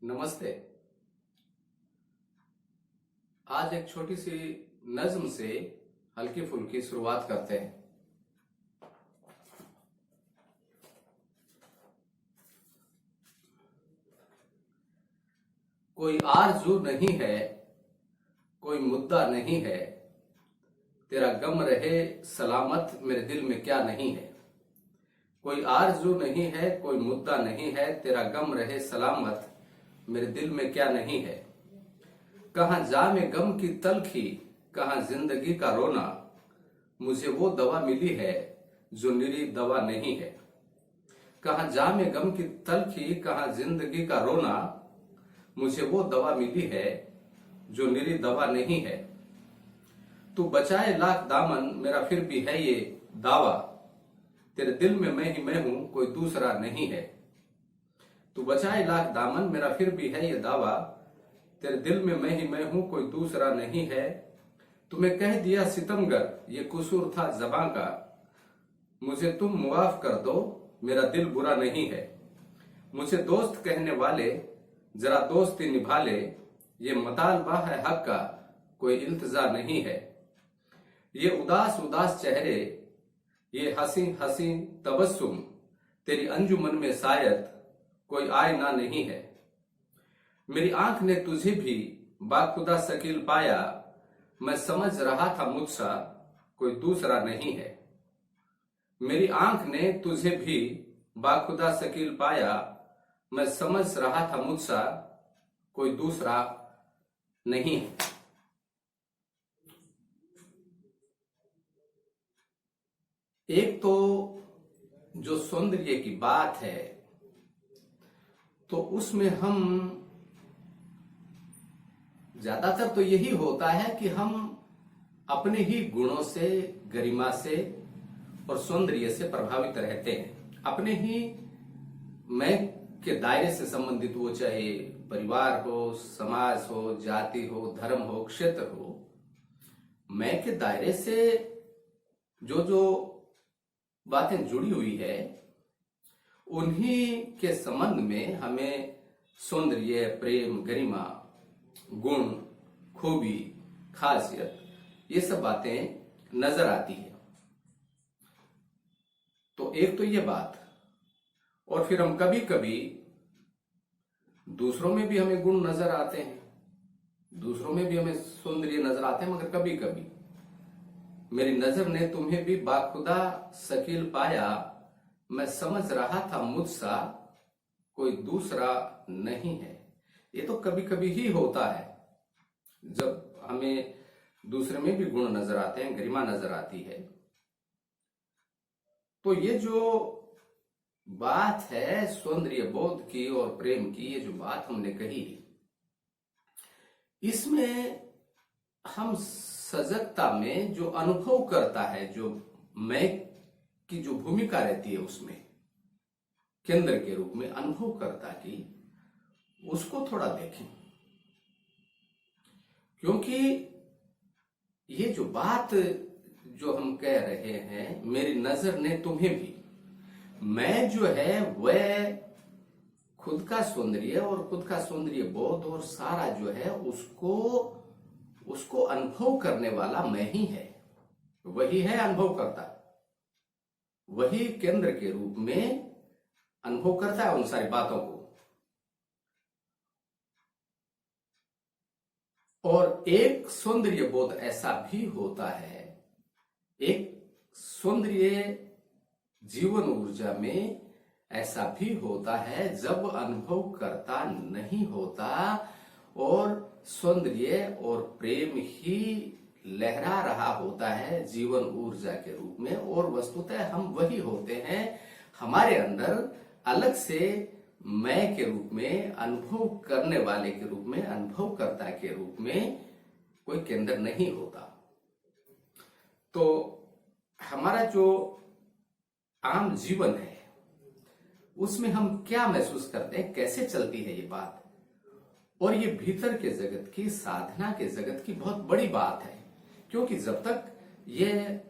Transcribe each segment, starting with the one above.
नमस्ते। आज एक छोटी सी नज्म से हल्की फुल्की शुरुआत करते हैं। कोई आरज़ू नहीं है, कोई मुद्दा नहीं है, तेरा गम रहे सलामत मेरे दिल में क्या नहीं है। कोई आरज़ू नहीं है, कोई मुद्दा नहीं है, तेरा गम रहे सलामत मेरे दिल में क्या नहीं है। कहाँ जामे गम की तलखी, कहाँ जिंदगी का रोना, मुझे वो दवा मिली है जो निरी दवा नहीं है। कहाँ जामे गम की तलखी, कहाँ जिंदगी का रोना, मुझे वो दवा मिली है जो निरी दवा नहीं है। तू बचाए लाख दामन, मेरा फिर भी है ये दावा, तेरे दिल में मैं ही मैं हूं, कोई दूसरा नहीं है। तू बचाए लाख दामन, मेरा फिर भी है ये दावा, तेरे दिल में मैं ही मैं हूं, कोई दूसरा नहीं है। तुम्हें कह दिया सितमगर, ये कसूर था ज़बां का, मुझे तुम मुआफ कर दो, मेरा दिल बुरा नहीं है। मुझे दोस्त कहने वाले जरा दोस्ती निभा ले, ये मतालबा है हक का, कोई इल्तिजा नहीं है। ये उदास उदास चेहरे, ये हंसी हंसी तबस्सुम, तेरी अंजुमन में शायद कोई आईना नहीं है। मेरी आंख ने तुझे भी बाखुदा शकील पाया, मैं समझ रहा था मुझसा कोई दूसरा नहीं है। मेरी आंख ने तुझे भी बाखुदा शकील पाया, मैं समझ रहा था मुझसा कोई दूसरा नहीं है। एक तो जो सौंदर्य की बात है, तो उसमें हम ज्यादातर तो यही होता है कि हम अपने ही गुणों से, गरिमा से और सौंदर्य से प्रभावित रहते हैं। अपने ही मैं के दायरे से संबंधित, वो चाहे परिवार हो, समाज हो, जाति हो, धर्म हो, क्षेत्र हो, मैं के दायरे से जो जो बातें जुड़ी हुई है, उन्हीं के संबंध में हमें सौंदर्य, प्रेम, गरिमा, गुण, खूबी, खासियत, ये सब बातें नजर आती है। तो एक तो ये बात, और फिर हम कभी कभी दूसरों में भी हमें गुण नजर आते हैं, दूसरों में भी हमें सौंदर्य नजर आते हैं, मगर कभी कभी मेरी नजर ने तुम्हें भी बाखुदा शकील पाया, मैं समझ रहा था मुझसा कोई दूसरा नहीं है। ये तो कभी कभी ही होता है जब हमें दूसरे में भी गुण नजर आते हैं, गरिमा नजर आती है। तो ये जो बात है सौंदर्य बोध की और प्रेम की, ये जो बात हमने कही, इसमें हम सजगता में जो अनुभव करता है, जो मैं की जो भूमिका रहती है उसमें केंद्र के रूप में अनुभव करता की, उसको थोड़ा देखें। क्योंकि ये जो बात जो हम कह रहे हैं, मेरी नजर ने तुम्हें भी, मैं जो है वह खुद का सौंदर्य और खुद का सौंदर्य बोध और सारा जो है उसको अनुभव करने वाला मैं ही है। वही है अनुभव करता, वही केंद्र के रूप में अनुभव करता है उन सारी बातों को। और एक सौंदर्य बोध ऐसा भी होता है, एक सौंदर्य जीवन ऊर्जा में ऐसा भी होता है जब अनुभव करता नहीं होता और सौंदर्य और प्रेम ही लहरा रहा होता है जीवन ऊर्जा के रूप में, और वस्तुतः हम वही होते हैं। हमारे अंदर अलग से मैं के रूप में, अनुभव करने वाले के रूप में, अनुभवकर्ता के रूप में कोई केंद्र नहीं होता। तो हमारा जो आम जीवन है उसमें हम क्या महसूस करते हैं, कैसे चलती है ये बात, और ये भीतर के जगत की, साधना के जगत की बहुत बड़ी बात है। क्योंकि जब तक ये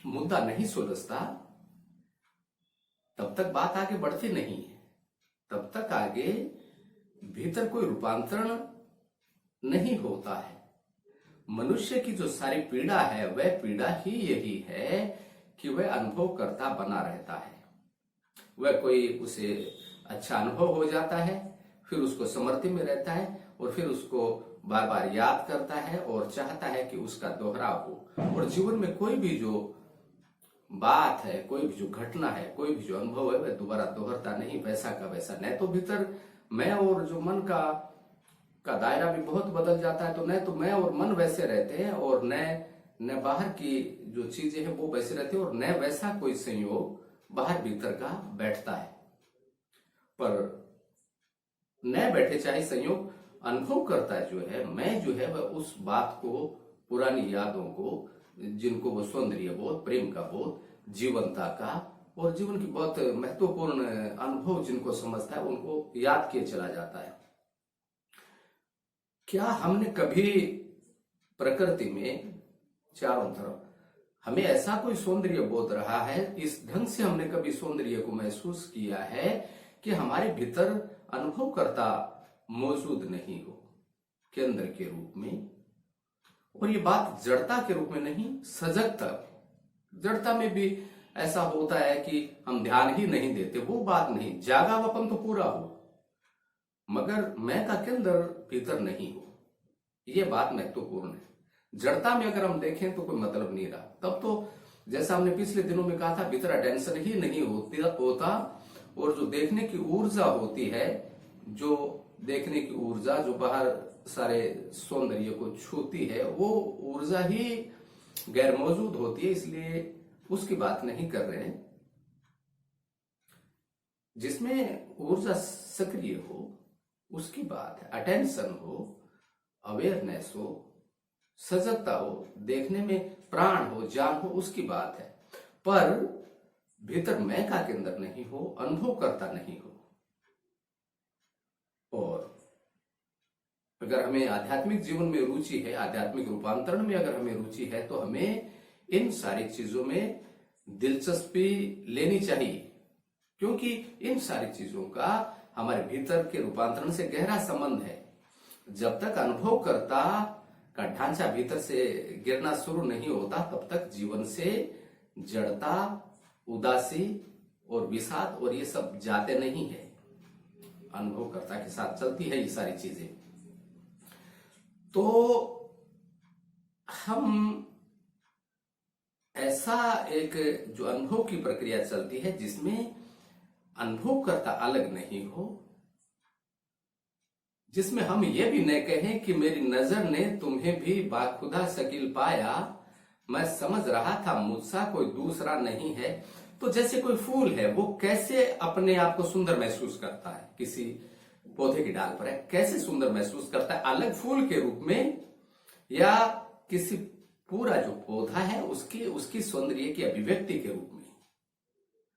मुद्दा नहीं सुलझता तब तक बात आगे बढ़ती नहीं है, तब तक आगे भीतर कोई रूपांतरण नहीं होता है। मनुष्य की जो सारी पीड़ा है वह पीड़ा ही यही है कि वह अनुभव करता बना रहता है। वह कोई उसे अच्छा अनुभव हो जाता है, फिर उसको स्मृति में रहता है और फिर उसको बार बार याद करता है और चाहता है कि उसका दोहराव हो। और जीवन में कोई भी जो बात है, कोई भी जो घटना है, कोई भी जो अनुभव है वह दोबारा दोहरता नहीं, वैसा का वैसा। न तो भीतर मैं और जो मन का दायरा भी बहुत बदल जाता है, तो न तो मैं और मन वैसे रहते हैं और न बाहर की जो चीजें हैं वो वैसे रहती है और न वैसा कोई संयोग बाहर भीतर का बैठता है। पर न बैठे चाहे संयोग अनुभव करता है जो है, मैं जो है वह उस बात को, पुरानी यादों को, जिनको वो सौंदर्य बोध, प्रेम का बोध, जीवनता का और जीवन की बहुत महत्वपूर्ण अनुभव जिनको समझता है उनको याद किए चला जाता है। क्या हमने कभी प्रकृति में चारों तरफ हमें ऐसा कोई सौंदर्य बोध रहा है, इस ढंग से हमने कभी सौंदर्य को महसूस किया है कि हमारे भीतर अनुभव करता मौजूद नहीं हो केंद्र के रूप में? और ये बात जड़ता के रूप में नहीं, सजगता। जड़ता में भी ऐसा होता है कि हम ध्यान ही नहीं देते, वो बात नहीं। जागावापन तो पूरा हो मगर मैं का केंद्र भीतर नहीं हो, ये बात महत्वपूर्ण है। जड़ता में अगर हम देखें तो कोई मतलब नहीं रहा। तब तो जैसा हमने पिछले दिनों में कहा था, भीतर अटेंशन ही नहीं होता और जो देखने की ऊर्जा होती है, जो देखने की ऊर्जा जो बाहर सारे सौंदर्य को छूती है, वो ऊर्जा ही गैर मौजूद होती है, इसलिए उसकी बात नहीं कर रहे हैं। जिसमें ऊर्जा सक्रिय हो उसकी बात है, अटेंशन हो, अवेयरनेस हो, सजगता हो, देखने में प्राण हो, जान हो, उसकी बात है। पर भीतर मैं का केंद्र नहीं हो, अनुभव करता नहीं हो। और अगर हमें आध्यात्मिक जीवन में रुचि है, आध्यात्मिक रूपांतरण में अगर हमें रुचि है, तो हमें इन सारी चीजों में दिलचस्पी लेनी चाहिए, क्योंकि इन सारी चीजों का हमारे भीतर के रूपांतरण से गहरा संबंध है। जब तक अनुभवकर्ता का ढांचा भीतर से गिरना शुरू नहीं होता, तब तक जीवन से जड़ता, उदासी और विषाद और ये सब जाते नहीं है। अनुभवकर्ता के साथ चलती है ये सारी चीजें। तो हम ऐसा एक जो अनुभव की प्रक्रिया चलती है जिसमें अनुभवकर्ता अलग नहीं हो, जिसमें हम ये भी न कहें कि मेरी नजर ने तुम्हें भी बाखुदा शकील पाया, मैं समझ रहा था मुझसा कोई दूसरा नहीं है। तो जैसे कोई फूल है, वो कैसे अपने आप को सुंदर महसूस करता है, किसी पौधे की डाल पर है, कैसे सुंदर महसूस करता है, अलग फूल के रूप में या किसी पूरा जो पौधा है उसकी सौंदर्य की अभिव्यक्ति के रूप में।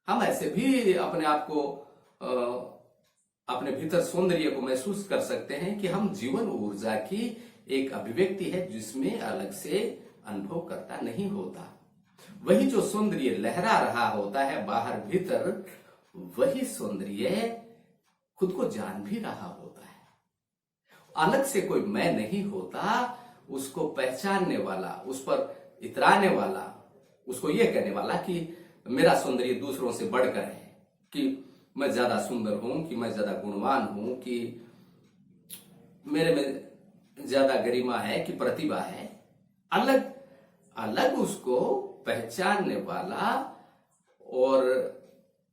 हम ऐसे भी अपने आप को अपने भीतर सौंदर्य को महसूस कर सकते हैं कि हम जीवन ऊर्जा की एक अभिव्यक्ति है जिसमें अलग से अनुभव करता नहीं होता। वही जो सौंदर्य लहरा रहा होता है बाहर भीतर, वही सौंदर्य खुद को जान भी रहा होता है। अलग से कोई मैं नहीं होता, उसको पहचानने वाला, उस पर इतराने वाला, उसको ये कहने वाला कि मेरा सौंदर्य दूसरों से बढ़कर है, कि मैं ज्यादा सुंदर हूं, कि मैं ज्यादा गुणवान हूं, कि मेरे में ज्यादा गरिमा है, कि प्रतिभा है। अलग अलग उसको पहचानने वाला और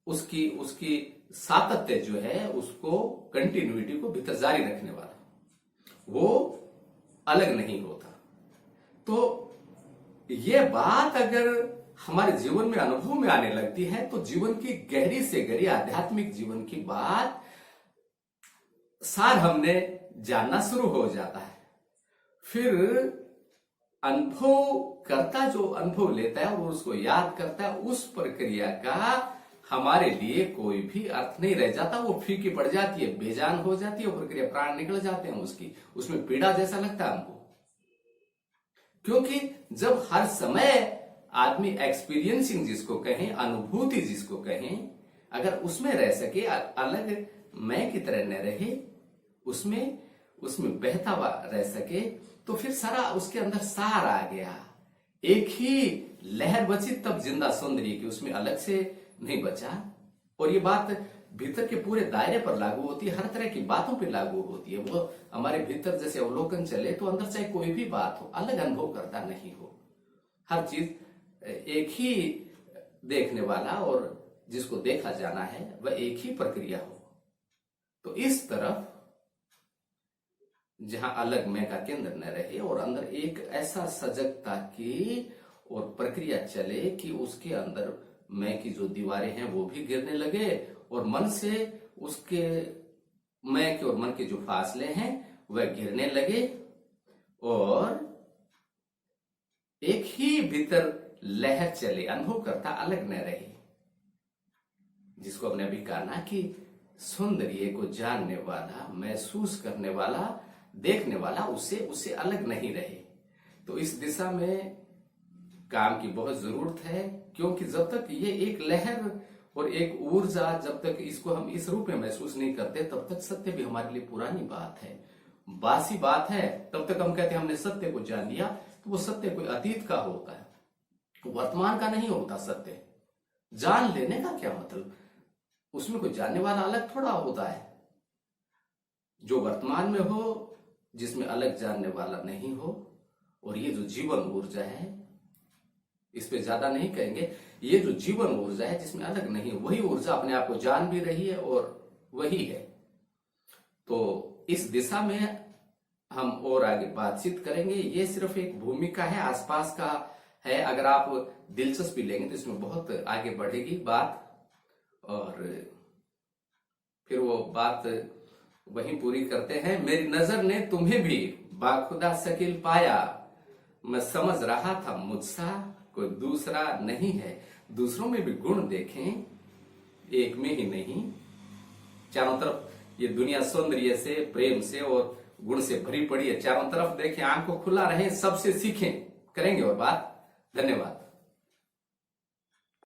उसकी सातत्य जो है, उसको कंटिन्यूटी को भीतर जारी रखने वाला, वो अलग नहीं होता। तो ये बात अगर हमारे जीवन में अनुभव में आने लगती है, तो जीवन की गहरी से गहरी आध्यात्मिक जीवन की बात सार हमने जानना शुरू हो जाता है। फिर अनुभव करता जो अनुभव लेता है और उसको याद करता है, उस प्रक्रिया का हमारे लिए कोई भी अर्थ नहीं रह जाता। वो फीकी पड़ जाती है, बेजान हो जाती है, वो प्रक्रिया, प्राण निकल जाते हैं उसमें पीड़ा जैसा लगता है हमको। क्योंकि जब हर समय आदमी एक्सपीरियंसिंग जिसको कहें, अनुभूति जिसको कहें, अगर उसमें रह सके, अलग मैं की तरह न रहे, उसमें उसमें बहता हुआ रह सके, तो फिर सारा उसके अंदर सार आ गया, एक ही लहर बची तब जिंदा सौंदर्य की, उसमें अलग से नहीं बचा। और ये बात भीतर के पूरे दायरे पर लागू होती है, हर तरह की बातों पर लागू होती है। वो हमारे भीतर जैसे अवलोकन चले तो अंदर चाहे कोई भी बात हो, अलग अनुभव करता नहीं हो, हर चीज एक ही देखने वाला और जिसको देखा जाना है वह एक ही प्रक्रिया हो। तो इस तरफ जहां अलग मैं का केंद्र न रहे और अंदर एक ऐसा सजगता की और प्रक्रिया चले कि उसके अंदर मैं की जो दीवारें हैं वो भी गिरने लगे, और मन से उसके मैं के और मन के जो फासले हैं वह गिरने लगे, और एक ही भीतर लहर चले, अनुभव करता अलग न रहे। जिसको हमने अभी कहा ना कि सौंदर्य को जानने वाला, महसूस करने वाला, देखने वाला उससे अलग नहीं रहे। तो इस दिशा में काम की बहुत जरूरत है, क्योंकि जब तक ये एक लहर और एक ऊर्जा, जब तक इसको हम इस रूप में महसूस नहीं करते तब तक सत्य भी हमारे लिए पुरानी बात है, बासी बात है। तब तक हम कहते हैं हमने सत्य को जान लिया, तो वो सत्य कोई अतीत का होता है, वर्तमान का नहीं होता। सत्य जान लेने का क्या मतलब, उसमें कोई जानने वाला अलग थोड़ा होता है। जो वर्तमान में हो, जिसमें अलग जानने वाला नहीं हो, और ये जो जीवन ऊर्जा है, इस पे ज्यादा नहीं कहेंगे, ये जो जीवन ऊर्जा है जिसमें अलग नहीं है, वही ऊर्जा अपने आप को जान भी रही है और वही है। तो इस दिशा में हम और आगे बातचीत करेंगे। ये सिर्फ एक भूमिका है, आसपास का है। अगर आप दिलचस्पी लेंगे तो इसमें बहुत आगे बढ़ेगी बात, और फिर वो बात वहीं पूरी करते हैं। मेरी नजर ने तुम्हें भी बाखुदा शकील पाया, मैं समझ रहा था मुझसा कोई दूसरा नहीं है। दूसरों में भी गुण देखें, एक में ही नहीं। चारों तरफ ये दुनिया सौंदर्य से, प्रेम से और गुण से भरी पड़ी है। चारों तरफ देखें, आंख को खुला रहे, सबसे सीखें। करेंगे और बात। धन्यवाद।